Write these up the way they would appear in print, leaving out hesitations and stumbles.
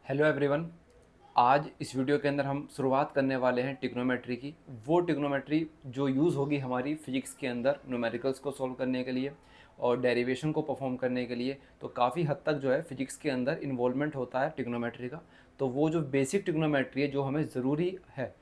Hello everyone. आज इस video के अंदर हम शुरुआत करने वाले हैं ट्रिग्नोमेट्री की। वो ट्रिग्नोमेट्री जो यूज़ होगी हमारी फिजिक्स के अंदर न्यूमेरिकल्स को सॉल्व करने के लिए और डेरिवेशन को परफॉर्म करने के लिए। तो काफ़ी हद तक जो है फिजिक्स के अंदर इन्वॉल्वमेंट होता है ट्रिग्नोमेट्री का। तो वो जो बेसिक ट्रिग्नोमेट्री है जो हमें ज़रूरी है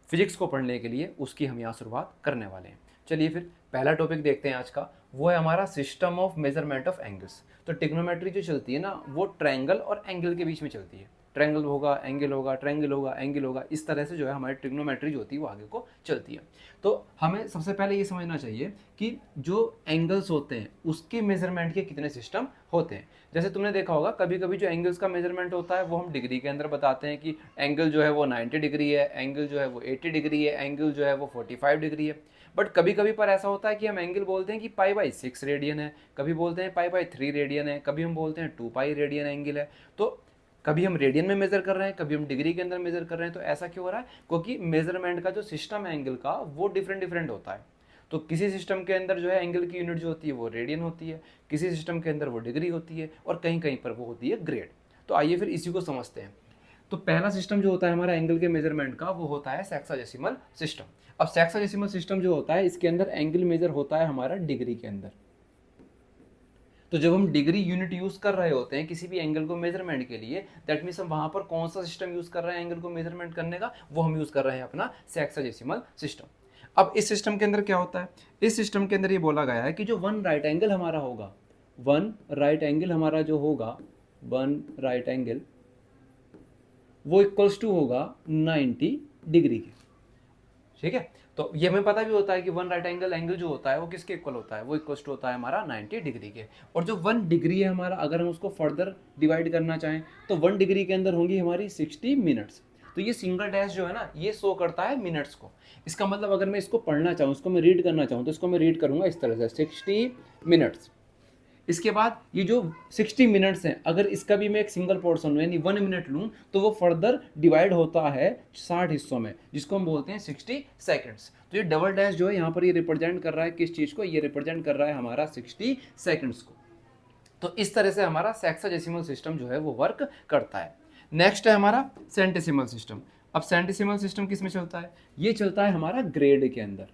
फिजिक्स को पढ़ने के लिए, उसकी हम यहाँ शुरुआत करने वाले हैं। चलिए फिर पहला टॉपिक देखते हैं आज का। वो है हमारा system of measurement of angles. तो ट्रिग्नोमेट्री जो चलती है ना, वो ट्रायंगल और एंगल के बीच में चलती है। ट्रायंगल होगा, एंगल होगा, ट्रायंगल होगा, एंगल होगा, इस तरह से जो है हमारी ट्रिग्नोमेट्री जो होती है वो आगे को चलती है। तो हमें सबसे पहले ये समझना चाहिए कि जो एंगल्स होते हैं उसके मेजरमेंट के कितने सिस्टम होते हैं। जैसे तुमने देखा होगा कभी कभी जो एंगल्स का मेजरमेंट होता है वो हम डिग्री के अंदर बताते हैं कि एंगल जो है वो 90 डिग्री है, एंगल जो है वो 80 डिग्री है, एंगल जो है वो 45 डिग्री है। बट कभी कभी पर ऐसा होता है कि हम एंगल बोलते हैं कि पाई/6 रेडियन है, कभी बोलते हैं पाई/3 रेडियन है, कभी हम बोलते हैं 2 पाई रेडियन एंगल है। तो कभी हम रेडियन में मेजर कर रहे हैं, कभी हम डिग्री के अंदर मेजर कर रहे हैं। तो ऐसा क्यों हो रहा है? क्योंकि मेजरमेंट का जो सिस्टम है एंगल का वो डिफरेंट डिफरेंट होता है। तो किसी सिस्टम के अंदर जो है एंगल की यूनिट जो होती है वो रेडियन होती है, किसी सिस्टम के अंदर वो डिग्री होती है, और कहीं कहीं पर वो होती है ग्रेड। तो आइए फिर इसी को समझते हैं। तो पहला सिस्टम जो होता है हमारा एंगल के मेजरमेंट का वो होता है सेक्साडेसिमल सिस्टम। अब सेक्साडेसिमल सिस्टम जो होता है इसके अंदर एंगल मेजर होता है हमारा डिग्री के अंदर। तो जब हम डिग्री यूनिट यूज कर रहे होते हैं किसी भी एंगल को मेजरमेंट के लिए, दैट मीन्स हम वहां पर कौन सा सिस्टम यूज कर रहे हैं एंगल को मेजरमेंट करने का, वो हम यूज कर रहे हैं अपना सेक्साडेसिमल सिस्टम। अब इस सिस्टम के अंदर क्या होता है? इस सिस्टम के अंदर ये बोला गया है कि जो वन राइट एंगल हमारा होगा, वन राइट एंगल हमारा जो होगा, वन राइट एंगल वो इक्वल्स टू होगा 90 डिग्री के। ठीक है। तो ये हमें पता भी होता है कि वन राइट एंगल एंगल जो होता है वो किसके इक्वल होता है, वो इक्वल्स टू होता है हमारा 90 डिग्री के। और जो 1 डिग्री है हमारा, अगर हम उसको फर्दर डिवाइड करना चाहें तो 1 डिग्री के अंदर होंगी हमारी 60 मिनट्स। तो ये सिंगल डैश जो है ना, ये शो करता है मिनट्स को। इसका मतलब अगर मैं इसको पढ़ना चाहूँ, इसको मैं रीड करना चाहूँ, तो इसको मैं रीड करूंगा इस तरह से 60 मिनट्स। इसके बाद ये जो 60 मिनट्स हैं, अगर इसका भी मैं एक सिंगल पोर्शन यानी 1 मिनट लूँ तो वो फर्दर डिवाइड होता है 60 हिस्सों में, जिसको हम बोलते हैं 60 सेकंड्स। तो ये डबल डैश जो है यहाँ पर ये रिप्रेजेंट कर रहा है किस चीज़ को? ये रिप्रेजेंट कर रहा है हमारा 60 सेकंड्स को। तो इस तरह से हमारा सेक्साडेसिमल सिस्टम जो है वो वर्क करता है। नेक्स्ट है हमारा सेंटेसिमल सिस्टम। अब सेंटेसिमल सिस्टम किस में चलता है? ये चलता है हमारा ग्रेड के अंदर।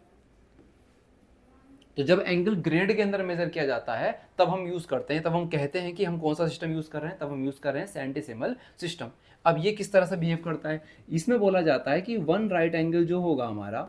तो जब एंगल ग्रेड के अंदर मेजर किया जाता है तब हम यूज करते हैं, तब हम कहते हैं कि हम कौन सा सिस्टम यूज कर रहे हैं, तब हम यूज कर रहे हैं सेंटेसिमल सिस्टम। अब ये किस तरह से बिहेव करता है? इसमें बोला जाता है कि वन राइट एंगल जो होगा हमारा,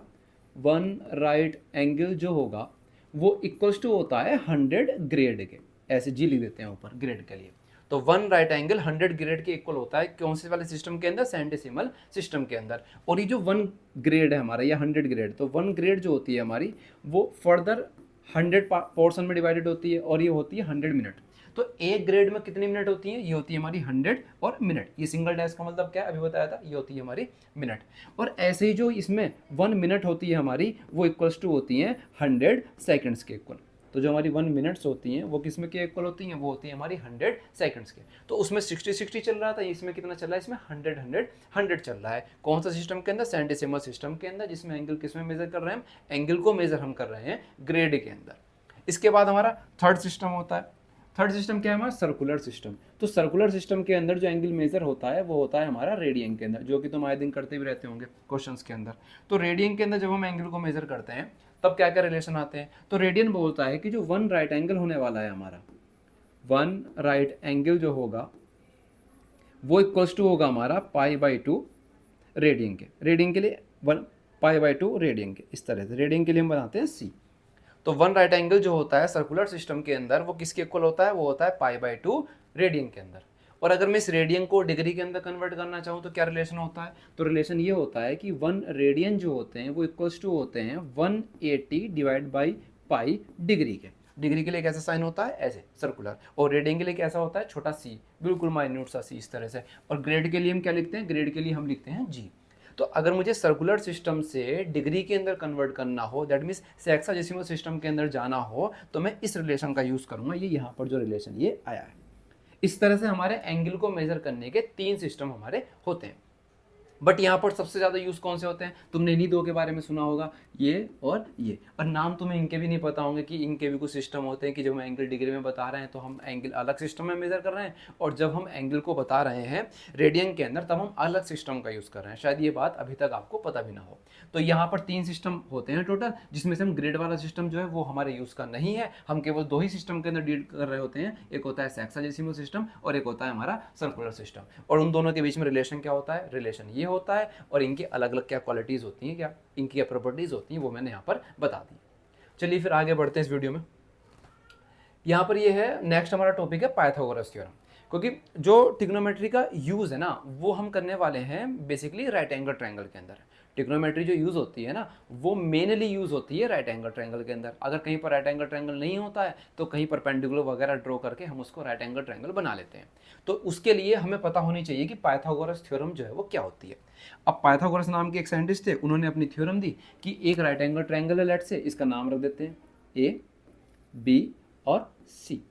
वन राइट एंगल जो होगा वो इक्वल्स टू होता है 100 ग्रेड के। ऐसे जी लिख देते हैं ऊपर ग्रेड के लिए। तो वन राइट एंगल 100 ग्रेड के इक्वल होता है कौन से वाले सिस्टम के अंदर? सेंटेसिमल सिस्टम के अंदर। और ये जो 1 ग्रेड है हमारा या 100 ग्रेड, तो 1 ग्रेड जो होती है हमारी वो फर्दर 100 पोर्शन में डिवाइडेड होती है और ये होती है 100 मिनट। तो एक ग्रेड में कितनी मिनट होती है? ये होती है हमारी 100 और मिनट। ये सिंगल डैश का मतलब क्या है अभी बताया था, ये होती है हमारी मिनट। और ऐसे ही जो इसमें 1 मिनट होती है हमारी वो इक्वल्स टू होती हैं 100 सेकंड्स के इक्वल। तो जो हमारी 1 मिनट्स होती हैं वो किसमें के इक्वल होती हैं? वो होती है हमारी 100 सेकंड्स के। तो उसमें 60 चल रहा था, इसमें कितना चल रहा है? इसमें 100 चल रहा है। कौन सा सिस्टम के अंदर? सेंटेसिमल सिस्टम के अंदर, जिसमें एंगल किसमें मेजर कर रहे हैं? एंगल को मेजर हम कर रहे हैं ग्रेड के अंदर। इसके बाद हमारा थर्ड सिस्टम होता है। थर्ड सिस्टम क्या है हमारा? Circular system. तो सर्कुलर सिस्टम के अंदर जो एंगल मेजर होता है वो होता है हमारा रेडियन के अंदर, जो कि तुम आए दिन करते भी रहते होंगे क्वेश्चंस के अंदर। तो रेडियन के अंदर जब हम एंगल को मेजर करते हैं तब क्या क्या रिलेशन आते हैं? तो रेडियन बोलता है कि जो वन राइट एंगल होने वाला है हमारा, वन राइट एंगल जो होगा वो इक्वल्स टू होगा हमारा पाई/2 रेडियन के। रेडियन के लिए वन पाई/2 रेडियन के, इस तरह से रेडियन के लिए हम बनाते हैं सी। तो वन राइट एंगल जो होता है सर्कुलर सिस्टम के अंदर वो किसके इक्वल होता है? वो होता है पाई/2 रेडियन के अंदर। और अगर मैं इस रेडियन को डिग्री के अंदर कन्वर्ट करना चाहूँ तो क्या रिलेशन होता है? तो रिलेशन ये होता है कि 1 रेडियन जो होते हैं वो इक्वल्स टू होते हैं 180 डिवाइड बाई पाई डिग्री के। डिग्री के लिए कैसा साइन होता है? ऐसे सर्कुलर। और रेडियन के लिए कैसा होता है? छोटा सी, बिल्कुल माइन्यूट सा सी, इस तरह से। और ग्रेड के लिए हम क्या लिखते हैं? ग्रेड के लिए हम लिखते हैं जी। तो अगर मुझे सर्कुलर सिस्टम से डिग्री के अंदर कन्वर्ट करना हो, दैट मीन्स सेक्साडेसिमल सिस्टम के अंदर जाना हो, तो मैं इस रिलेशन का यूज करूंगा। ये यहाँ पर जो रिलेशन ये आया है। इस तरह से हमारे एंगल को मेजर करने के 3 सिस्टम हमारे होते हैं। बट यहाँ पर सबसे ज़्यादा यूज़ कौन से होते हैं, तुमने इन्हीं दो के बारे में सुना होगा, ये और ये। और नाम तुम्हें इनके भी नहीं पता होंगे कि इनके भी कुछ सिस्टम होते हैं कि जब हम एंगल डिग्री में बता रहे हैं तो हम एंगल अलग सिस्टम में मेजर कर रहे हैं, और जब हम एंगल को बता रहे हैं रेडियन के अंदर तब हम अलग सिस्टम का यूज़ कर रहे हैं। शायद ये बात अभी तक आपको पता भी ना हो। तो यहाँ पर 3 सिस्टम होते हैं टोटल, जिसमें से हम ग्रिड वाला सिस्टम जो है वो हमारे यूज़ का नहीं है, हम केवल 2 ही सिस्टम के अंदर डील कर रहे होते हैं। एक होता है सेक्साडेसिमल सिस्टम और एक होता है हमारा सर्कुलर सिस्टम। और उन दोनों के बीच में रिलेशन क्या होता है, रिलेशन ये होता है, और इनकी अलग अलग क्या क्वालिटीज़ होती हैं, क्या इनकी क्या प्रॉपर्टीज़ होती हैं, वो मैंने यहाँ पर बता दी। चलिए फिर आगे बढ़ते हैं इस वीडियो में। यहाँ पर ये है नेक्स्ट हमारा टॉपिक है पाइथागोरस थ्योरम, क्योंकि जो ट्रिग्नोमेट्री का यूज़ है ना वो हम करने वाले हैं बेसिकली राइट एंगल ट्रायंगल के अंदर। ट्रिग्नोमेट्री जो यूज़ होती है ना वो मेनली यूज़ होती है राइट एंगल ट्रायंगल के अंदर। अगर कहीं पर राइट एंगल ट्रायंगल नहीं होता है तो कहीं परपेंडिकुलर वगैरह ड्रॉ करके हम उसको राइट एंगल ट्रायंगल बना लेते हैं। तो उसके लिए हमें पता होनी चाहिए कि पाइथागोरस थ्योरम जो है वो क्या होती है। अब पाइथागोरस नाम के एक साइंटिस्ट थे, उन्होंने अपनी थ्योरम दी कि एक राइट एंगल ट्रायंगल है, लेट से इसका नाम रख देते हैं ए बी और सी,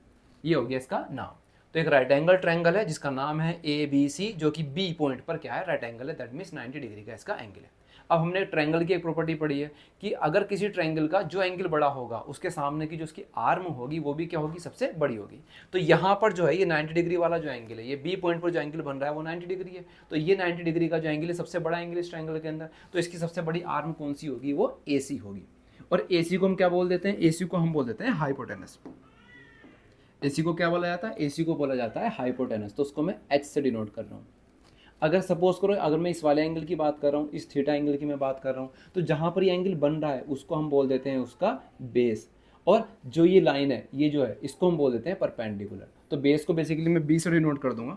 ये हो गया इसका नाम। तो एक राइट एंगल ट्रायंगल है जिसका नाम है ए बी सी, जो कि बी पॉइंट पर क्या है, राइट एंगल है, दैट मीन्स 90 डिग्री का इसका एंगल है। अब हमने ट्रायंगल की एक प्रॉपर्टी पढ़ी है कि अगर किसी ट्रायंगल का जो एंगल बड़ा होगा उसके सामने की जो उसकी आर्म होगी वो भी क्या होगी, सबसे बड़ी होगी। तो यहाँ पर जो है ये 90 डिग्री वाला जो एंगल है, ये बी पॉइंट पर जो एंगल बन रहा है वो 90 डिग्री है। तो ये 90 डिग्री का जो एंगल है सबसे बड़ा एंगल इस ट्रायंगल के अंदर, तो इसकी सबसे बड़ी आर्म कौन सी होगी, वो ए सी होगी। और ए सी को हम क्या बोल देते हैं, ए सी को हम बोल देते हैं हाइपोटेनस। एसी को क्या बोला जाता है, एसी को बोला जाता है हाइपोटेनस। तो उसको मैं एच से डिनोट कर रहा हूँ। अगर सपोज करो अगर मैं इस वाले एंगल की बात कर रहा हूँ, इस थीटा एंगल की मैं बात कर रहा हूँ, तो जहाँ पर ये एंगल बन रहा है उसको हम बोल देते हैं उसका बेस। और जो ये लाइन है ये जो है इसको हम बोल देते हैं परपेंडिकुलर। तो बेस को बेसिकली मैं बी से डिनोट कर दूंगा,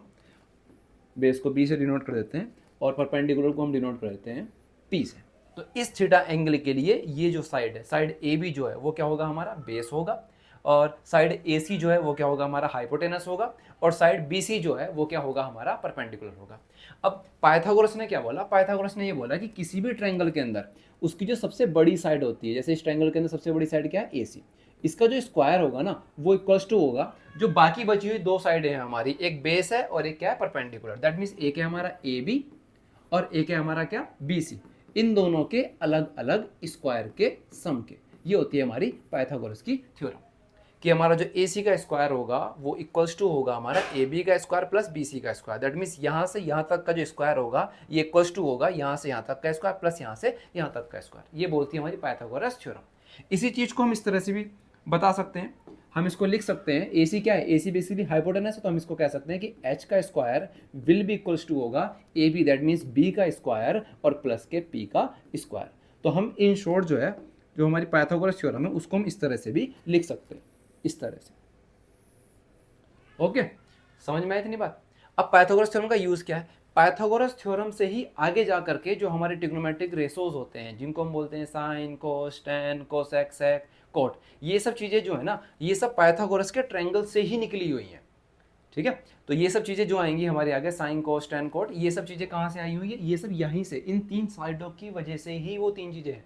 बेस को बी से डिनोट कर देते हैं, और परपेंडिकुलर को हम डिनोट कर देते हैं पी से। तो इस थीटा एंगल के लिए ये जो साइड है, साइड ए बी जो है वो क्या होगा, हमारा बेस होगा, और साइड ए सी जो है वो क्या होगा, हमारा हाइपोटेनस होगा, और साइड बी सी जो है वो क्या होगा, हमारा परपेंडिकुलर होगा। अब पाइथागोरस ने क्या बोला, पाइथागोरस ने ये बोला कि किसी भी ट्रायंगल के अंदर उसकी जो सबसे बड़ी साइड होती है, जैसे इस ट्रायंगल के अंदर सबसे बड़ी साइड क्या है, ए सी, इसका जो स्क्वायर होगा ना वो इक्वल्स टू होगा जो बाकी बची हुई दो साइडें हैं हमारी, एक बेस है और एक क्या है, परपेंडिकुलर। दैट मीन्स एक है हमारा ए बी और एक है हमारा क्या, बी सी, इन दोनों के अलग अलग स्क्वायर के सम के। ये होती है हमारी पाइथागोरस की थ्योरम, कि हमारा जो ए सी का स्क्वायर होगा वो इक्वल्स टू होगा हमारा ए बी का स्क्वायर प्लस बी सी का स्क्वायर। दैट मीन्स यहाँ से यहाँ तक का जो स्क्वायर होगा ये इक्वल्स टू होगा यहाँ से यहाँ तक का स्क्वायर प्लस यहाँ से यहाँ तक का स्क्वायर। ये बोलती है हमारी पाइथागोरस थ्योरम। इसी चीज़ को हम इस तरह से भी बता सकते हैं, हम इसको लिख सकते हैं, ए सी क्या है, ए सी बेसिकली हाइपोटेनस है, तो हम इसको कह सकते हैं कि एच का square will be equals to होगा a b, that means b का स्क्वायर और प्लस के पी का स्क्वायर। तो हम इन शॉर्ट जो है जो हमारी पाइथागोरस थ्योरम है उसको हम इस तरह से भी लिख सकते हैं, इस तरह से। ओके, समझ में आई इतनी बात। अब पाइथागोरस थ्योरम का यूज क्या है, पाइथागोरस थ्योरम से ही आगे जा करके जो हमारे ट्रिग्नोमेट्रिक रेशोज होते हैं जिनको हम बोलते हैं साइन, कोस, टेन, कोसेक, सेक, कोट, ये सब चीजें जो है ना ये सब पाइथागोरस के ट्रायंगल से ही निकली हुई हैं। ठीक है, तो ये सब चीजें जो आएंगी हमारे आगे, साइन, कोस, टेन, कोट, ये सब चीजें कहाँ से आई हुई है, ये सब यहीं से, इन तीन साइडों की वजह से ही वो तीन चीजें हैं।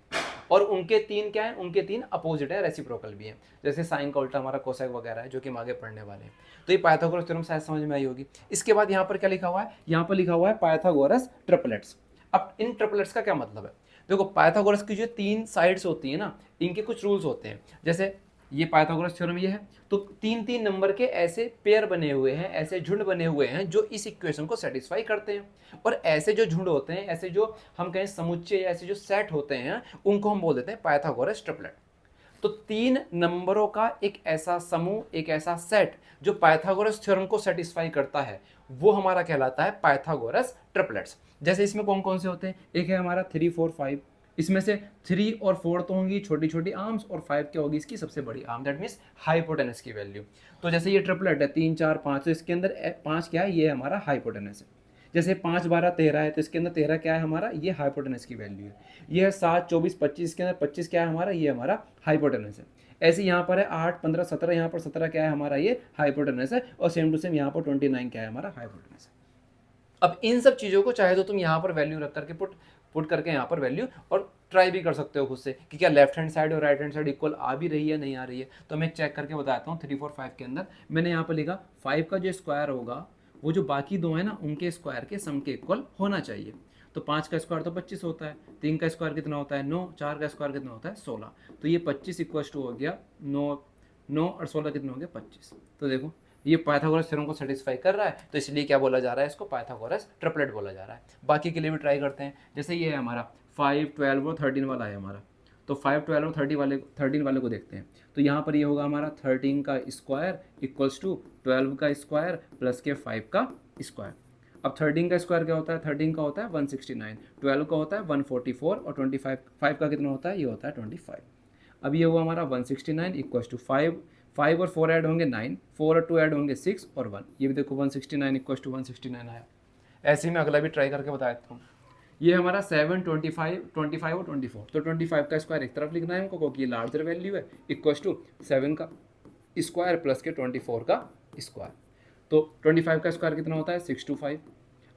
और उनके तीन क्या है, उनके तीन अपोजिट है, रेसिप्रोकल भी है। जैसे साइन का उल्टा हमारा कोसेक वगैरह है जो कि हम आगे पढ़ने वाले हैं। तो ये पाइथागोरस थ्योरम शायद समझ में आई होगी। इसके बाद यहाँ पर क्या लिखा हुआ है, यहाँ पर लिखा हुआ है पाइथागोरस ट्रिपलेट्स। अब इन ट्रिपलेट्स का क्या मतलब है, देखो पाइथागोरस की जो तीन साइड्स होती है ना इनके कुछ रूल्स होते हैं। जैसे ये पाइथागोरस थ्योरम ये है, तो तीन तीन नंबर के ऐसे पेयर बने हुए हैं, ऐसे झुंड बने हुए हैं जो इस इक्वेशन को सेटिस्फाई करते हैं। और ऐसे जो झुंड होते हैं, ऐसे जो हम कहें समुच्चय, ऐसे जो सेट होते हैं, उनको हम बोल देते हैं पाइथागोरस ट्रिपलेट। तो तीन नंबरों का एक ऐसा समूह, एक ऐसा सेट जो पाइथागोरस थ्योरम को सेटिस्फाई करता है वो हमारा कहलाता है पाइथागोरस ट्रिपलेट्स। जैसे इसमें कौन कौन से होते हैं, एक है हमारा 3, 4, 5, इसमें से 3 और 4 तो होंगी छोटी छोटी आर्म्स और 5 क्या होगी इसकी सबसे बड़ी आर्म, दैट मीन्स हाइपोटेनस की वैल्यू। तो जैसे ये ट्रिपलेट है 3, 4, 5, तो इसके अंदर 5 क्या है, ये हमारा हाइपोटेनस है। जैसे 5, 12, 13 है तो इसके अंदर 13 क्या है हमारा, ये हाइपोटेनस की वैल्यू है। ये है 7, 24, 25, इसके अंदर 25 क्या है हमारा, ये हमारा हाइपोटेनस है। ऐसे यहाँ पर है 8, 15, 17, यहाँ पर 17 क्या है हमारा, ये हाइपोटेनस है। और सेम टू सेम यहाँ पर 29 क्या है हमारा, हाइपोटेनस है। अब इन सब चीज़ों को चाहे तो तुम यहाँ पर वैल्यू रख करके पुट करके यहाँ पर वैल्यू और ट्राई भी कर सकते हो खुद से कि क्या लेफ्ट हैंड साइड और राइट हैंड साइड इक्वल आ भी रही है नहीं आ रही है। तो मैं चेक करके बताता हूँ। 3, 4, 5 के अंदर मैंने यहाँ पर लिखा 5 का जो स्क्वायर होगा वो जो बाकी दो है ना उनके स्क्वायर के सम के इक्वल होना चाहिए। तो 5 का स्क्वायर तो 25 होता है, 3 का स्क्वायर कितना होता है 9, 4 का स्क्वायर कितना होता है 16। तो ये 25 इक्वल्स टू हो गया 9, 9 और 16 कितना हो गया 25। तो देखो ये पाइथागोरस थ्योरम को सेटिस्फाई कर रहा है, तो इसलिए क्या बोला जा रहा है, इसको पाइथागोरस ट्रिपलेट बोला जा रहा है। बाकी के लिए भी ट्राई करते हैं। जैसे ये है हमारा 5, 12 और 13 वाला है हमारा, तो 5, 12 और 13 वाले को देखते हैं। तो यहाँ पर ये होगा हमारा 13 का स्क्वायर इक्वल्स टू 12 का स्क्वायर प्लस के 5 का स्क्वायर। अब 13 का स्क्वायर क्या होता है, 13 का होता है 169, 12 का होता है 144 और 25 5 का कितना होता है, ये होता है 25। अब ये हुआ हमारा 169 इक्वल्स टू 5, 5 और 4 ऐड होंगे 9, 4 और 2 ऐड होंगे 6 और 1। ये भी देखो 169 इक्वल्स टू 169 आया। ऐसे ही मैं अगला भी ट्राई करके बता देता हूँ। ये हमारा 7, 25, 25 और 24। तो 25 का स्क्वायर एक तरफ लिखना है हमको क्योंकि ये लार्जर वैल्यू है, इक्वल्स टू 7 का स्क्वायर प्लस के 24 का स्क्वायर। तो 25 का स्क्वायर कितना होता है 625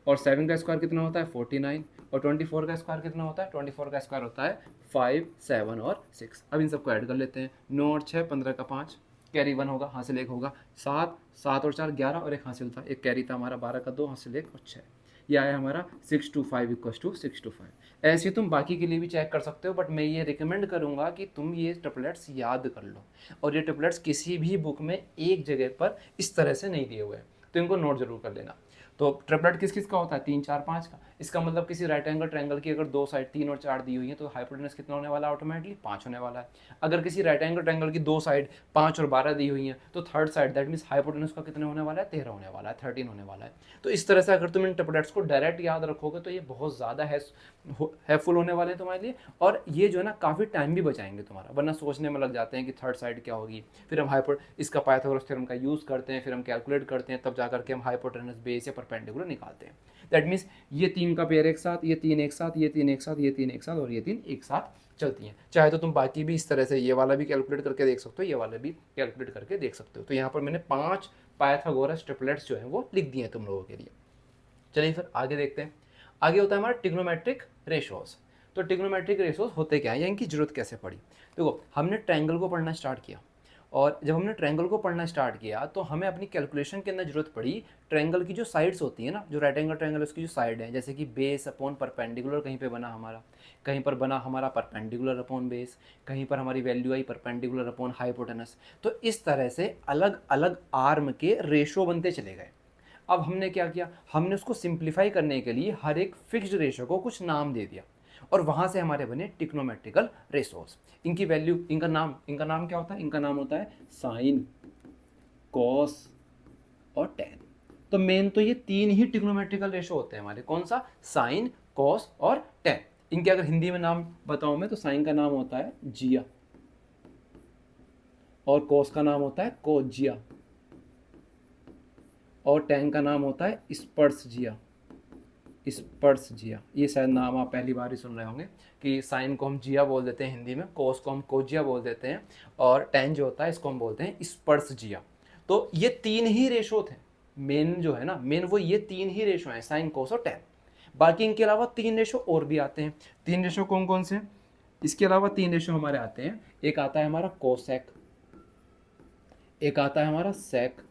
और 7 का स्क्वायर कितना होता है 49 और 24 का स्क्वायर कितना होता है 24 का स्क्वायर होता है 5, 7 और 6। अब इन सबको ऐड कर लेते हैं। 9 और 6 15 का 5, कैरी 1 होगा, हासिल 1 होगा। 7, 7 और 4 11 और एक हासिल था, एक कैरी था हमारा 12 का 2, हासिल 1 और 6। ये आया हमारा 625 इक्वल्स टू 625। ऐसे तुम बाकी के लिए भी चेक कर सकते हो, बट मैं ये रिकमेंड करूँगा कि तुम ये ट्रिपलेट्स याद कर लो। और ये ट्रिपलेट्स किसी भी बुक में एक जगह पर इस तरह से नहीं दिए हुए हैं, तो इनको नोट जरूर कर लेना। तो ट्रिपलेट किस किस का होता है 3, 4, 5 का। इसका मतलब किसी राइट एंगल ट्रायंगल की अगर दो साइड 3 और 4 दी हुई है तो हाइपोटेनस कितना होने वाला है, ऑटोमेटिकली 5 होने वाला है। अगर किसी राइट एंगल ट्रायंगल की दो साइड 5 और 12 दी हुई है तो third side that means hypotenuse का कितना होने वाला है 13 होने वाला है, 13 होने वाला है। तो इस तरह से अगर तुम इन ट्रिपलेट्स को डायरेक्ट याद रखोगे तो ये बहुत ज़्यादा हेल्पफुल होने वाले हैं तुम्हारे लिए। और ये जो है ना काफ़ी टाइम भी बचाएंगे तुम्हारा, वरना सोचने में लग जाते हैं कि थर्ड साइड क्या होगी, फिर हम इसका पाइथागोरस थ्योरम का यूज़ करते हैं, फिर हम कैलकुलेट करते हैं, तब जा करके हम हाइपोटेनस बेस या परपेंडिकुलर निकालते हैं। दैट मीन्स ये 3 का पेयर एक साथ, ये 3 एक साथ, ये 3 एक साथ, ये 3 एक साथ और ये 3 एक साथ चलती हैं। चाहे तो तुम बाकी भी इस तरह से ये वाला भी कैलकुलेट करके देख सकते हो, ये वाला भी कैलकुलेट करके देख सकते हो। तो यहाँ पर मैंने 5 पाइथागोरस ट्रिपलेट्स जो हैं वो लिख दिए हैं तुम लोगों के लिए। चलिए फिर आगे देखते हैं। आगे होता है हमारा ट्रिग्नोमेट्रिक रेशोज। तो ट्रिग्नोमेट्रिक रेशोज होते क्या है या इनकी जरूरत कैसे पड़ी। देखो हमने ट्रायंगल को पढ़ना स्टार्ट किया, और जब हमने ट्रायंगल को पढ़ना स्टार्ट किया तो हमें अपनी कैलकुलेशन के अंदर जरूरत पड़ी ट्रायंगल की जो साइड्स होती है ना, जो राइट एंगल ट्रायंगल उसकी जो साइड है, जैसे कि बेस अपॉन परपेंडिकुलर कहीं पे बना हमारा, कहीं पर बना हमारा परपेंडिकुलर अपॉन बेस, कहीं पर हमारी वैल्यू आई परपेंडिकुलर अपॉन हाइपोटेनस। तो इस तरह से अलग अलग आर्म के रेशो बनते चले गए। अब हमने क्या किया, हमने उसको सिंप्लीफाई करने के लिए हर एक फिक्स्ड रेशो को कुछ नाम दे दिया, और वहाँ से हमारे बने ट्रिग्नोमेट्रिकल रेशोज। इनकी वैल्यू, इनका नाम क्या होता है, इनका नाम होता है साइन, कॉस और टेन। तो मेन तो ये 3 ही ट्रिग्नोमेट्रिकल रेशो होते हैं हमारे, कौन सा, साइन, कॉस और टेन। इनके अगर हिंदी में नाम बताऊं मैं तो साइन का नाम होता है जिया, और कॉस का नाम होता है कोजिया, और टेन का नाम होता है स्पर्शजिया, स्पर्शजिया। ये शायद नाम आप पहली बार ही सुन रहे होंगे कि साइन को हम जिया बोल देते हैं हिंदी में, कोस को हम कोजिया बोल देते हैं, और टेन जो होता है इसको हम बोलते हैं स्पर्शजिया। तो ये 3 ही रेशो थे मेन, जो है ना मेन वो ये 3 ही रेशो हैं, साइन, कोस और टेन। बाकी इनके अलावा 3 रेशो और भी आते हैं। 3 रेशो कौन कौन से, इसके अलावा 3 रेशो हमारे आते हैं। एक आता है हमारा कोसेक, एक आता है हमारा सेक,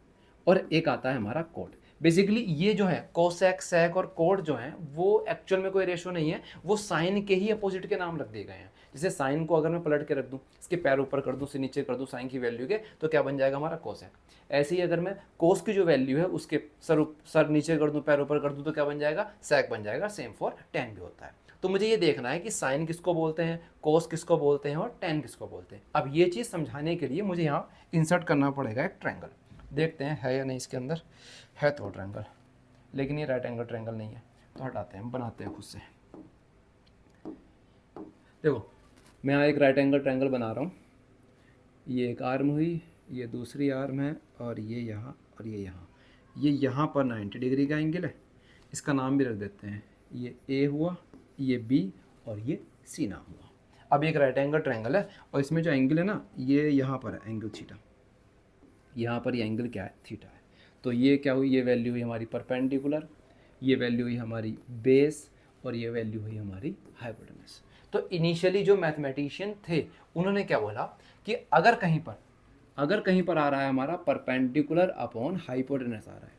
और एक आता है हमारा कोट। बेसिकली ये जो है कोसेक, सेक और कोट जो है वो एक्चुअल में कोई रेशो नहीं है, वो साइन के ही अपोजिट के नाम रख दिए गए हैं। जैसे साइन को अगर मैं पलट के रख दूं, इसके पैर ऊपर कर दूं, से नीचे कर दूं साइन की वैल्यू के, तो क्या बन जाएगा हमारा कोसेक। ऐसे ही अगर मैं कोस की जो वैल्यू है उसके सर नीचे कर दूं, पैर ऊपर कर दूं, तो क्या बन जाएगा, सेक बन जाएगा। सेम फॉर टेन भी होता है। तो मुझे ये देखना है कि साइन किसको बोलते हैं, कोस किसको बोलते हैं और टेन किसको बोलते हैं। अब ये चीज़ समझाने के लिए मुझे यहाँ इंसर्ट करना पड़ेगा एक ट्रायंगल। देखते हैं है या नहीं, इसके अंदर है तो ट्रायंगल, लेकिन ये राइट एंगल ट्रायंगल नहीं है, तो हटाते हैं, बनाते हैं खुद से। देखो मैं यहाँ एक राइट एंगल ट्रायंगल बना रहा हूँ। ये एक आर्म हुई, ये दूसरी आर्म है, और ये यहाँ और ये यहाँ। ये यहाँ पर 90 डिग्री का एंगल है, इसका नाम भी रख देते हैं। ये ए हुआ, ये बी और ये सी नाम हुआ। अब एक राइट एंगल ट्रायंगल है, और इसमें जो एंगल है ना ये यहाँ पर है एंगल थीटा, यहाँ पर ये एंगल क्या है, थीटा है। तो ये क्या हुई, ये वैल्यू हुई हमारी परपेंडिकुलर, ये वैल्यू हुई हमारी बेस, और ये वैल्यू हुई हमारी हाइपोटेनस। तो इनिशियली जो मैथमेटिशियन थे उन्होंने क्या बोला कि अगर कहीं पर आ रहा है हमारा परपेंडिकुलर अपॉन हाइपोटेनस आ रहा है,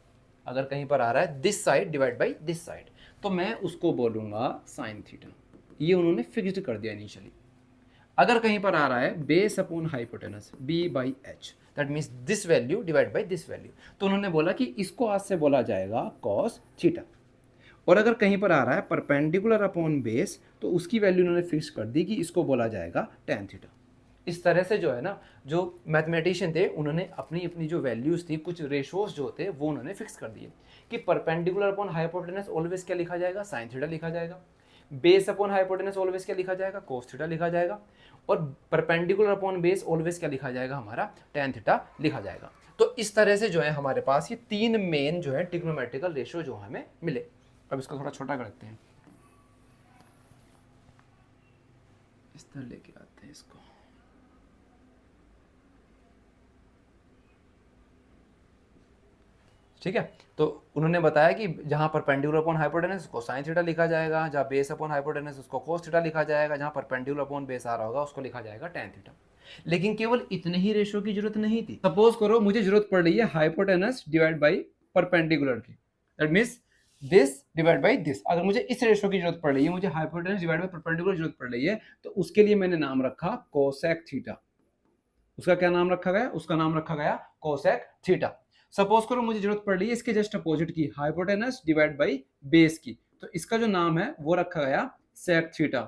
अगर कहीं पर आ रहा है this side divide by this side, तो मैं उसको बोलूँगा साइन थीटा। ये उन्होंने फिक्स्ड कर दिया इनिशियली। अगर कहीं पर आ रहा है base upon hypotenuse B by H, that means this value divide by this value, तो उन्होंने बोला कि इसको आज से बोला जाएगा कॉस थीटा। और अगर कहीं पर आ रहा है परपेंडिकुलर अपॉन बेस, तो उसकी वैल्यू उन्होंने फिक्स कर दी कि इसको बोला जाएगा टेन थीटा। इस तरह से जो है ना, जो मैथमेटिशियन थे उन्होंने अपनी अपनी जो वैल्यूज थी, कुछ रेशोज जो थे वो उन्होंने फिक्स कर दिए कि परपेंडिकुलर अपॉन हाइपोटेनस ऑलवेज क्या लिखा जाएगा, साइन थीटा लिखा जाएगा। बेस अपॉन हाइपोटेनस ऑलवेज क्या लिखा जाएगा, कोस थीटा लिखा जाएगा। और परपेंडिकुलर अपॉन बेस ऑलवेज क्या लिखा जाएगा, हमारा टेन थीटा लिखा जाएगा। तो इस तरह से जो है हमारे पास ये तीन मेन जो है ट्रिग्नोमेट्रिकल रेशियो जो हमें मिले। अब इसको थोड़ा छोटा करते हैं, इस तरह लेके आते हैं इसको। ठीक है, तो उन्होंने बताया कि जहाँ परपेंडिकुलर अपॉन हाइपोटेनस उसको साइन थीटा लिखा जाएगा, जहाँ बेस अपॉन हाइपोटेनस उसको कोस थीटा लिखा जाएगा, जहाँ परपेंडिकुलर अपॉन बेस आ रहा होगा उसको लिखा जाएगा टेन थीटा। लेकिन केवल इतने ही रेशियो की जरूरत नहीं थी। सपोज करो मुझे जरूरत पड़ रही है हाइपोटेनस डिवाइड बाई परपेंडिकुलर की, that means this divide by this. अगर मुझे इस रेशियो की जरूरत पड़ रही है, मुझे हाइपोटेनस डिवाइड बाई परपेंडिकुलर जरूरत पड़ रही है, तो उसके लिए मैंने नाम रखा कोसेक थीटा। उसका क्या नाम रखा गया, उसका नाम रखा गया कोसेक थीटा। सपोज करो मुझे जरूरत पड़ रही है इसके जस्ट अपोजिट की, हाइपोटेनस डिवाइड बाई बेस की, तो इसका जो नाम है वो रखा गया सेक थीटा।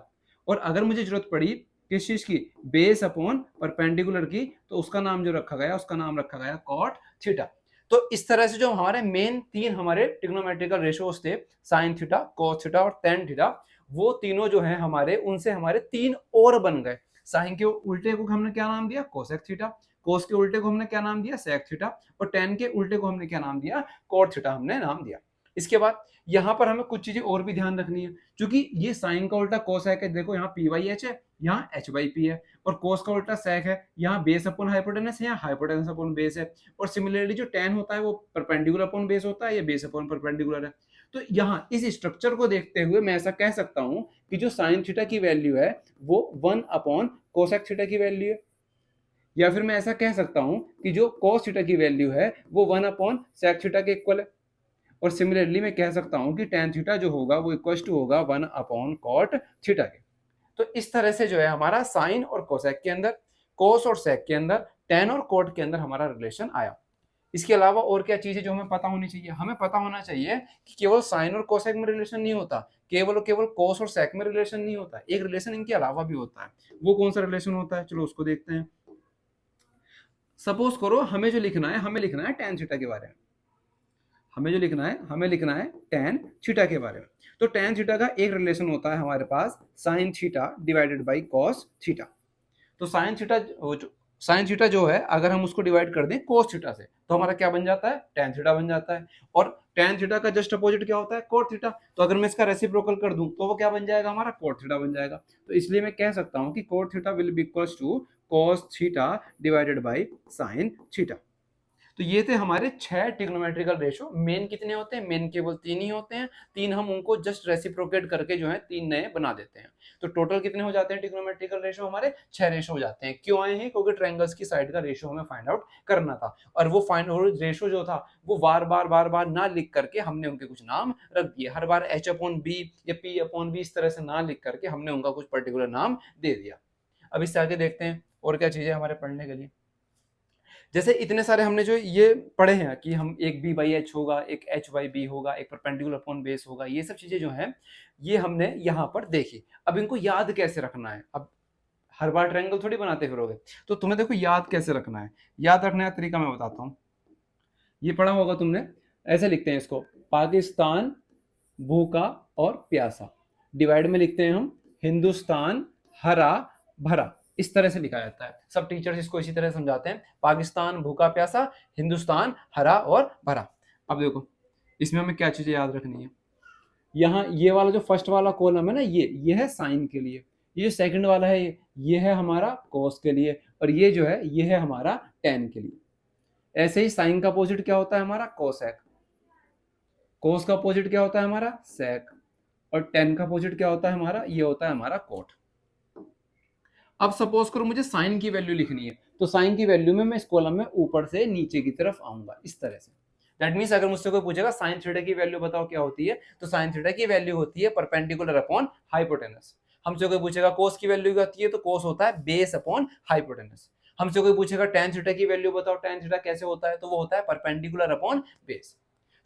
और अगर मुझे जरूरत पड़ी किस चीज की, बेस अपॉन परपेंडिकुलर की, तो उसका नाम जो रखा गया उसका नाम रखा गया कॉट थीटा। तो इस तरह से जो हमारे मेन तीन हमारे ट्रिग्नोमेट्रिकल रेशियोज थे, साइन थीटा, कोस थीटा और टेन थीटा, वो तीनों जो है हमारे, उनसे हमारे तीन और बन गए। साइन के उल्टे को हमने क्या नाम दिया, कोसेक थीटा। कोस के उल्टे को हमने क्या नाम दिया, सेक थीटा। और टेन के उल्टे को हमने क्या नाम दिया, कॉट थीटा हमने नाम दिया। इसके बाद यहाँ पर हमें कुछ चीजें और भी ध्यान रखनी है, क्योंकि ये साइन का उल्टा कोसेक है, देखो यहाँ पी बाई एच है, यहाँ एच बाई पी है। और कोस का उल्टा सेक है, यहाँ बेस अपॉन हाइपोटेनस है, यहाँ हाइपोटेनस अपॉन बेस है। और सिमिलरली जो टेन होता है वो परपेंडिकुलर अपॉन बेस होता है, या बेस अपॉन परपेंडिकुलर है। तो यहाँ इस स्ट्रक्चर को देखते हुए मैं ऐसा कह सकता हूं कि जो साइन थीटा की वैल्यू है वो 1 अपॉन कोसेक थीटा की वैल्यू है। या फिर मैं ऐसा कह सकता हूं कि जो कोस थीटा की वैल्यू है वो 1 अपॉन सेक थीटा के इक्वल है। और सिमिलरली मैं कह सकता हूं कि टेन थीटा जो होगा वो इक्वल टू होगा 1 अपॉन कॉट थीटा के। तो इस तरह से जो है हमारा साइन और कोसेक के अंदर, कोस और सेक के अंदर, टेन और कोट के अंदर हमारा रिलेशन आया। इसके अलावा और क्या चीज है जो हमें पता होनी चाहिए, हमें पता होना चाहिए कि केवल साइन और कोसेक में रिलेशन नहीं होता, केवल कोस और सेक में रिलेशन नहीं होता, एक रिलेशन इनके अलावा भी होता है। वो कौन सा रिलेशन होता है, चलो उसको देखते हैं। सपोज करो हमें जो लिखना है, हमें लिखना है टेन थीटा के बारे में। हमें जो लिखना है, हमें लिखना है टेन थीटा के बारे में। तो टेन थीटा का एक रिलेशन होता है हमारे पास, sine theta divided by cos theta. तो साइन थीटा जो है अगर हम उसको डिवाइड कर दें कोस थीटा से, तो हमारा क्या बन जाता है, टेन थीटा बन जाता है। और टेन थीटा का जस्ट अपोजिट क्या होता है, कोट थीटा। तो अगर मैं इसका रेसिप्रोकल कर दूं तो वो क्या बन जाएगा, हमारा कोट थीटा बन जाएगा। तो इसलिए मैं कह सकता हूं कि cot theta will be equals to cos theta divided by sine theta. तो ये थे हमारे 6 ट्रिग्नोमेट्रिकल रेशो। मेन कितने होते हैं, मेन केवल 3 ही होते हैं। 3 हम उनको जस्ट रेसिप्रोकेट करके जो है 3 नए बना देते हैं। तो टोटल कितने हो जाते हैं ट्रिग्नोमेट्रिकल रेशो, हमारे 6 रेशो हो जाते हैं। क्यों आए हैं, क्योंकि ट्रायंगल्स की साइड का रेशो हमें फाइंड आउट करना था। और वो फाइंड आउट रेशो जो था वो बार बार ना लिख करके हमने उनके कुछ नाम रख दिए। हर बार एच अपॉन बी या पी अपॉन बी इस तरह से ना लिख करके हमने उनका कुछ पर्टिकुलर नाम दे दिया। अब इससे आगे देखते हैं और क्या चीजें हमारे पढ़ने के लिए। जैसे इतने सारे हमने जो ये पढ़े हैं कि हम एक बी बाई एच होगा, एक एच बाई बी होगा, एक परपेंडिकुलर अपॉन बेस होगा, ये सब चीजें जो हैं ये हमने यहाँ पर देखी। अब इनको याद कैसे रखना है, अब हर बार ट्रायंगल थोड़ी बनाते फिरोगे, तो तुम्हें देखो याद कैसे रखना है। याद रखने का तरीका मैं बताता हूँ। ये पढ़ा होगा तुमने, ऐसे लिखते हैं इसको, पाकिस्तान भूखा और प्यासा, डिवाइड में लिखते हैं हम हिंदुस्तान हरा भरा। इस तरह से लिखा जाता है, सब टीचर्स इसको इसी तरह समझाते हैं, पाकिस्तान भूखा प्यासा, हिंदुस्तान हरा और भरा। अब देखो इसमें हमें क्या चीजें याद रखनी है। यहाँ ये वाला जो फर्स्ट वाला कॉलम है ना, ये है साइन के लिए, ये जो सेकंड वाला है ये है हमारा कोस के लिए, और ये जो है ये है हमारा टेन के लिए। ऐसे ही साइन का अपोजिट क्या होता है, हमारा कोसेक। कोस का अपोजिट क्या होता है, हमारा सेक। और टेन का अपोजिट क्या होता है हमारा, ये होता है हमारा कोट। अब सपोज करो मुझे साइन की वैल्यू लिखनी है, तो साइन की वैल्यू में मैं इस कॉलम में ऊपर से नीचे की तरफ आऊंगा इस तरह से। दैट मीन्स अगर मुझसे कोई पूछेगा साइन थीटा की वैल्यू बताओ क्या होती है, तो साइन थीटा की वैल्यू होती है परपेंडिकुलर अपॉन हाइपोटेनस। हमसे कोई पूछेगा कोस की वैल्यू क्या होती है, तो कोस होता है बेस अपॉन हाइपोटेनस। हमसे कोई पूछेगा टेन थीटा की वैल्यू बताओ, टेन थीटा कैसे होता है, तो वो होता है परपेंडिकुलर अपॉन बेस।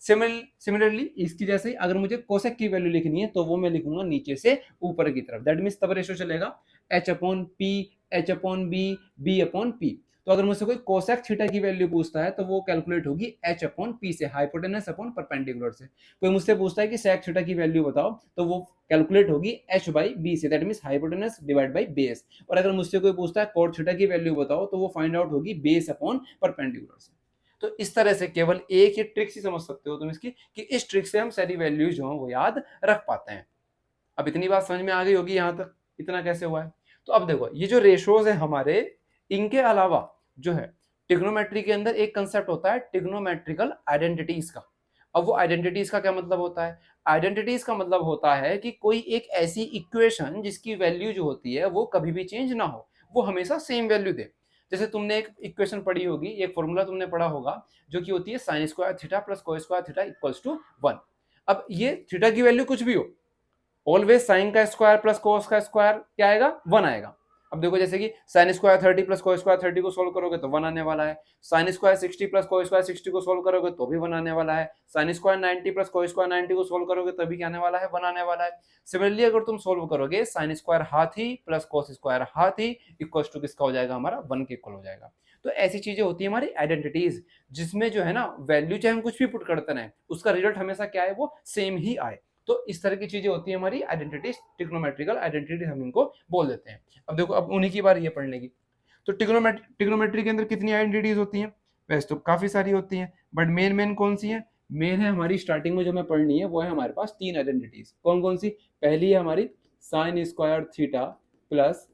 सिमिलरली इसकी जैसे अगर मुझे कोसेक की वैल्यू लिखनी है तो वो मैं लिखूंगा नीचे से ऊपर की तरफ, दैट मीन्स तब रेशो चलेगा H upon P, H upon B, B upon P. तो अगर मुझसे कोई कोसेक थीटा की वैल्यू पूछता है तो वो कैलकुलेट होगी एच अपॉन पी से, हाइपोटेनस अपॉन परपेंडिकुलर से। कोई मुझसे पूछता है कि सेक थीटा की वैल्यू बताओ, तो वो कैलकुलेट होगी एच बाई बी से, that means hypotenuse divide by base. और अगर मुझसे कोई पूछता है कोट थीटा की वैल्यू बताओ, तो वो फाइंड आउट होगी बेस अपॉन परपेंडिकुलर से। तो इस तरह से केवल एक ही ट्रिक ही समझ सकते हो तुम इसकी, कि इस ट्रिक से हम सारी वैल्यूज जो है वो याद रख पाते हैं। अब इतनी बात समझ में आ गई होगी यहां तक, इतना कैसे हुआ है। तो अब देखो ये जो रेशोज है हमारे, इनके अलावा जो है ट्रिग्नोमेट्री के अंदर एक कंसेप्ट होता है ट्रिग्नोमेट्रिकल आइडेंटिटीज का। अब वो आइडेंटिटीज का क्या मतलब होता है, आइडेंटिटीज का मतलब होता है कि कोई एक ऐसी इक्वेशन जिसकी वैल्यू जो होती है वो कभी भी चेंज ना हो, वो हमेशा सेम वैल्यू दे। जैसे तुमने एक इक्वेशन पढ़ी होगी, एक फॉर्मूला तुमने पढ़ा होगा, जो कि होती है sine square theta plus cos square theta equals to 1। अब ये थीटा की वैल्यू कुछ भी हो, ऑलवेज साइन का स्क्वायर प्लस कोस का स्क्वायर क्या आएगा, 1 आएगा। अब देखो जैसे कि sine square 30 plus cos square 30 को सोल्व करोगे तो 1 आने वाला है, sine square 60 plus cos square 60 को सोल्व करोगे तो भी 1 आने वाला है, sine square 90 plus cos square 90 को सोल्व करोगे तो भी क्या आने वाला है, 1 आने वाला है। सिमिलरली अगर तुम सोल्व करोगे साइन स्क्वायर हाथी प्लस कोस स्क्वायर हाथी इक्वल्स टू किसका हो जाएगा, हमारा 1 के इक्वल हो जाएगा। तो ऐसी चीजें होती है हमारी आइडेंटिटीज, जिसमें जो है ना वैल्यू चाहे हम कुछ भी पुट करते रहे, उसका रिजल्ट हमेशा क्या है, वो सेम ही आए। तो इस तरह की चीजें होती है हमारी आइडेंटिटी, ट्रिग्नोमेट्रिकल आइडेंटिटी हम इनको बोल देते हैं। अब देखो अब उन्हीं की बार ये पढ़ने की। तो ट्रिग्नोमेट्री के अंदर कितनी आइडेंटिटीज होती हैं, वैसे तो काफी सारी होती हैं, बट मेन कौन सी है, मेन है हमारी स्टार्टिंग में जो हमें पढ़नी है वो है हमारे पास 3 आइडेंटिटीज। कौन कौन सी, पहली है हमारी sine square theta plus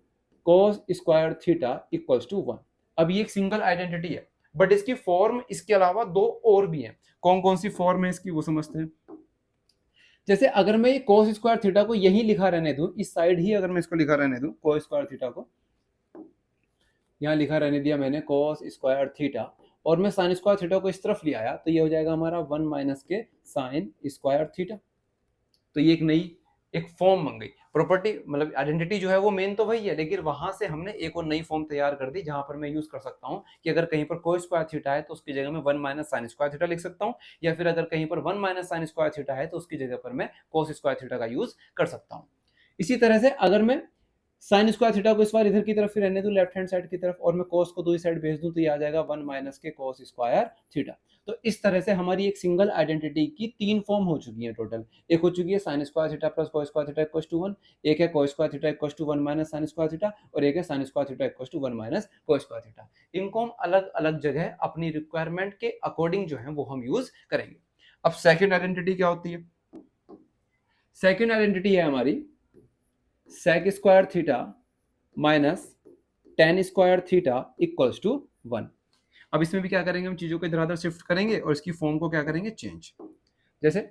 cos square theta equals to 1। अब ये एक सिंगल आइडेंटिटी है, बट इसकी फॉर्म इसके अलावा 2 और भी हैं। कौन कौन सी फॉर्म है इसकी वो समझते हैं। जैसे अगर मैं कोस स्क्वायर थीटा को यही लिखा रहने दूं, इस साइड ही अगर मैं इसको लिखा रहने दूं, कोस स्क्वायर थीटा को यहाँ लिखा रहने दिया मैंने कोस स्क्वायर थीटा, और मैं साइन स्क्वायर थीटा को इस तरफ ले आया, तो ये हो जाएगा हमारा 1 माइनस के साइन स्क्वायर थीटा। तो ये एक नई एक फॉर्म बन गई। प्रॉपर्टी मतलब आइडेंटिटी जो है वो मेन तो वही है, लेकिन वहां से हमने एक और नई फॉर्म तैयार कर दी, जहां पर मैं यूज कर सकता हूँ कि अगर कहीं पर कोस स्क्वायर थीटा है तो उसकी जगह में 1 माइनस साइन स्क्वायर थीटा लिख सकता हूँ, या फिर अगर कहीं पर 1 माइनस साइन स्क्वायर थीटा है तो उसकी जगह पर मैं कोस स्क्वायर थीटा का यूज कर सकता हूँ। इसी तरह से अगर मैं साइन स्क्वायर थीटा को इस बार इधर की तरफ ही रहने दूं, लेफ्ट हैंड साइड की तरफ, और मैं कोस को दूसरी साइड भेज दूं, तो ये आ जाएगा 1 माइनस के कोस स्क्वायर थीटा। तो इस तरह से हमारी एक सिंगल आइडेंटिटी की 3 फॉर्म हो चुकी है टोटल। एक हो चुकी है sine square theta plus cos square theta equals to 1, एक है cos square theta equals to 1 minus sine square theta, और एक है sine square theta equals to 1 minus cos square theta. इनको हम अलग अलग जगह अपनी रिक्वायरमेंट के अकॉर्डिंग जो है वो हम यूज करेंगे। अब सेकंड आइडेंटिटी क्या होती है, सेकंड आइडेंटिटी है हमारी sec square theta minus tan square theta equals to 1। अब इसमें भी क्या करेंगे, हम चीजों को इधर उधर शिफ्ट करेंगे और इसकी फॉर्म को क्या करेंगे, चेंज। जैसे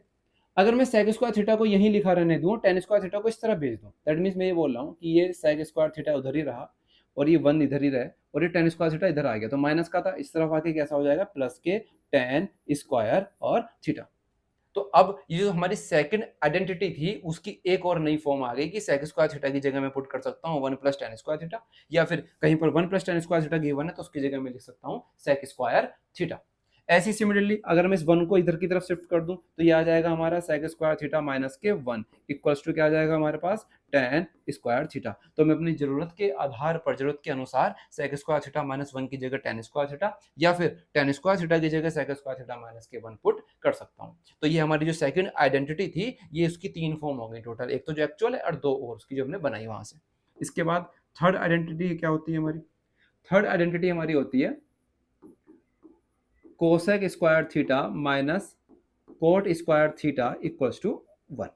अगर मैं सेक स्क्वायर थीटा को यहीं लिखा रहने दूं, टेन स्क्वायर थीटा को इस तरह भेज दूं, दैट मीन्स मैं ये बोल रहा हूँ कि ये सेक स्क्वायर थीटा उधर ही रहा और ये 1 इधर ही रहे, और ये टेन स्क्वायर थीटा इधर आ गया, तो माइनस का था इस तरफ आके कैसा हो जाएगा, प्लस के टेन स्क्वायर और थीटा। तो अब ये जो हमारी सेकंड आइडेंटिटी थी उसकी एक और नई फॉर्म आ गई कि सेक स्क्वायर थीटा की जगह मैं पुट कर सकता हूँ 1 प्लस टेन स्क्वायर थीटा, या फिर कहीं पर 1 plus ten square theta given है तो उसकी जगह मैं लिख सकता हूँ सेक स्क्वायर थीटा। ऐसी सिमिलरली अगर मैं इस 1 को इधर की तरफ शिफ्ट कर दूं, तो ये आ जाएगा हमारा सेक स्क्वायर थीटा माइनस के 1 इक्वल्स टू क्या आ जाएगा हमारे पास, टेन स्क्वायर थीटा। तो मैं अपनी जरूरत के आधार पर, जरूरत के अनुसार सेक स्क्वायर थीटा माइनस 1 की जगह टेन स्क्वायर थीटा, या फिर टेन स्क्वायर थीटा की जगह सेक स्क्वायर थीटा माइनस के 1 पुट कर सकता हूँ। तो ये हमारी जो सेकंड आइडेंटिटी थी, ये उसकी 3 फॉर्म हो गई टोटल, एक तो जो एक्चुअल है और 2 और उसकी जो हमने बनाई वहां से। इसके बाद थर्ड आइडेंटिटी क्या होती है हमारी, थर्ड आइडेंटिटी हमारी होती है cosec square theta minus cot square theta equals to 1।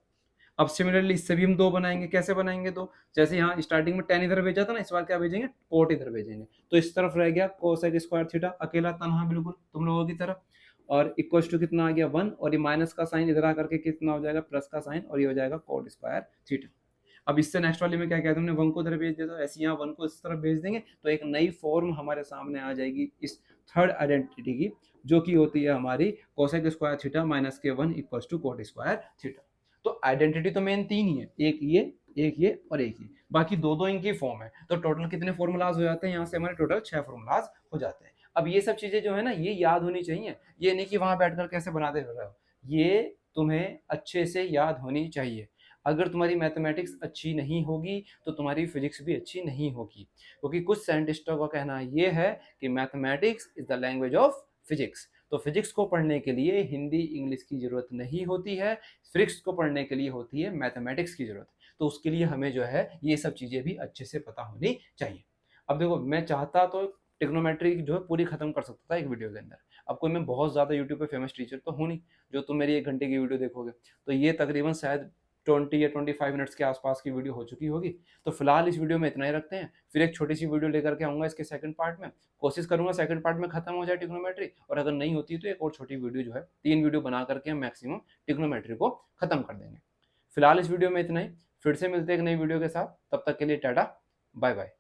अब सिमिलरली इससे भी हम 2 बनाएंगे, कैसे बनाएंगे 2, जैसे यहाँ स्टार्टिंग में टेन इधर भेजा था ना, इस बार क्या भेजेंगे, कोट इधर भेजेंगे, तो इस तरफ रह गया कोसेक स्क्वायर थीटा अकेला तनहा बिल्कुल तुम लोगों की तरफ, और इक्वल्स टू कितना आ गया 1, और ये माइनस का साइन इधर आकर के कितना हो जाएगा, प्लस का साइन, और ये हो जाएगा कोट स्क्वायर थीटा। अब इससे नेक्स्ट वाले में क्या कहते हैं, हमने 1 को इधर भेज दिया, तो ऐसे यहाँ 1 को इस तरफ भेज देंगे, तो एक नई फॉर्म हमारे सामने आ जाएगी इस थर्ड आइडेंटिटी की, जो कि होती है हमारी कोसेक स्क्वायर थीटा माइनस के one equals to cot square theta. तो आइडेंटिटी तो मेन तीन ही है, एक ये और एक ये, बाकी दो दो इनकी फॉर्म है। तो टोटल कितने फॉर्मूलाज हो जाते हैं, यहाँ से हमारे टोटल 6 फॉर्मूलाज हो जाते हैं। अब ये सब चीजें जो है ना, ये याद होनी चाहिए, ये नहीं कि वहां बैठकर कैसे बनाते रह रहे हो, ये तुम्हें अच्छे से याद होनी चाहिए। अगर तुम्हारी मैथमेटिक्स अच्छी नहीं होगी तो तुम्हारी फिजिक्स भी अच्छी नहीं होगी, क्योंकि कुछ साइंटिस्टों का कहना ये है कि mathematics is the language of physics. तो फिजिक्स को पढ़ने के लिए हिंदी इंग्लिश की जरूरत नहीं होती है, फिजिक्स को पढ़ने के लिए होती है मैथमेटिक्स की जरूरत। तो उसके लिए हमें जो है ये सब चीजें भी अच्छे से पता होनी चाहिए। अब देखो, मैं चाहता तो ट्रिग्नोमेट्री जो है पूरी खत्म कर सकता था एक वीडियो के अंदर। अब कोई मैं बहुत ज्यादा यूट्यूब पे फेमस टीचर तो हूँ नहीं जो तुम मेरी 1 घंटे की वीडियो देखोगे। तो ये तकरीबन शायद 20 या 25 मिनट्स के आसपास की वीडियो हो चुकी होगी। तो फिलहाल इस वीडियो में इतना ही रखते हैं, फिर एक छोटी सी वीडियो लेकर के आऊंगा इसके सेकंड पार्ट में। कोशिश करूंगा सेकंड पार्ट में खत्म हो जाए ट्रिग्नोमेट्री, और अगर नहीं होती तो एक और छोटी वीडियो जो है, 3 वीडियो बना करके हम मैक्सिमम ट्रिग्नोमेट्री को खत्म कर देंगे। फिलहाल इस वीडियो में इतना ही, फिर से मिलते हैं एक नई वीडियो के साथ, तब तक के लिए टाटा बाय बाय।